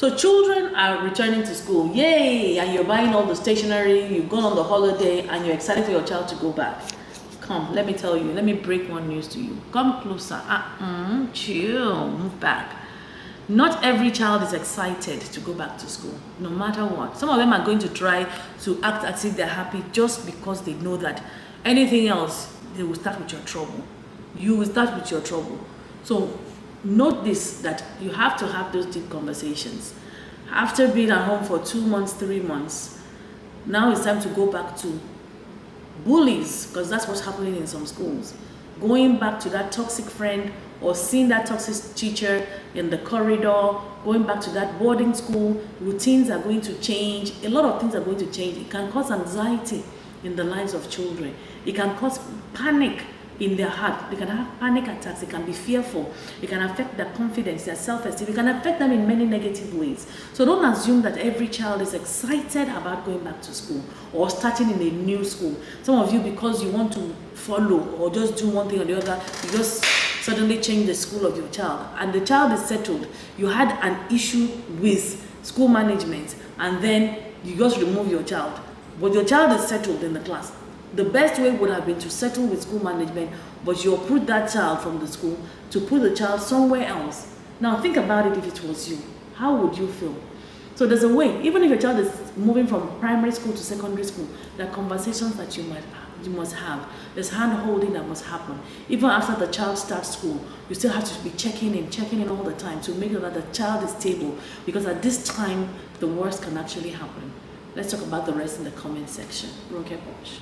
So children are returning to school, yay, and you're buying all the stationery, you've gone on the holiday, and you're excited for your child to go back. Come, let me tell you, let me break one news to you. Come closer, chill, move back. Not every child is excited to go back to school, no matter what. Some of them are going to try to act as if they're happy just because they know that anything else, they will start with your trouble. You will start with your trouble. So note this, that you have to have those deep conversations. After being at home for 2 months, 3 months, now it's time to go back to bullies, because that's what's happening in some schools. Going back to that toxic friend or seeing that toxic teacher in the corridor, going back to that boarding school, routines are going to change. A lot of things are going to change. It can cause anxiety in the lives of children. It can cause panic in their heart. They can have panic attacks. They can be fearful. It can affect their confidence, their self-esteem. It can affect them in many negative ways. So don't assume that every child is excited about going back to school or starting in a new school. Some of you, because you want to follow or just do one thing or the other, you just suddenly change the school of your child, and the child is settled. You had an issue with school management, and then you just remove your child, but your child is settled in the class. The best way would have been to settle with school management, but you uproot that child from the school to put the child somewhere else. Now think about it. If it was you, how would you feel? So there's a way. Even if your child is moving from primary school to secondary school, there are conversations that you must have. There's hand-holding that must happen. Even after the child starts school, you still have to be checking in all the time to make sure that the child is stable, because at this time, the worst can actually happen. Let's talk about the rest in the comment section. Ronke Posh.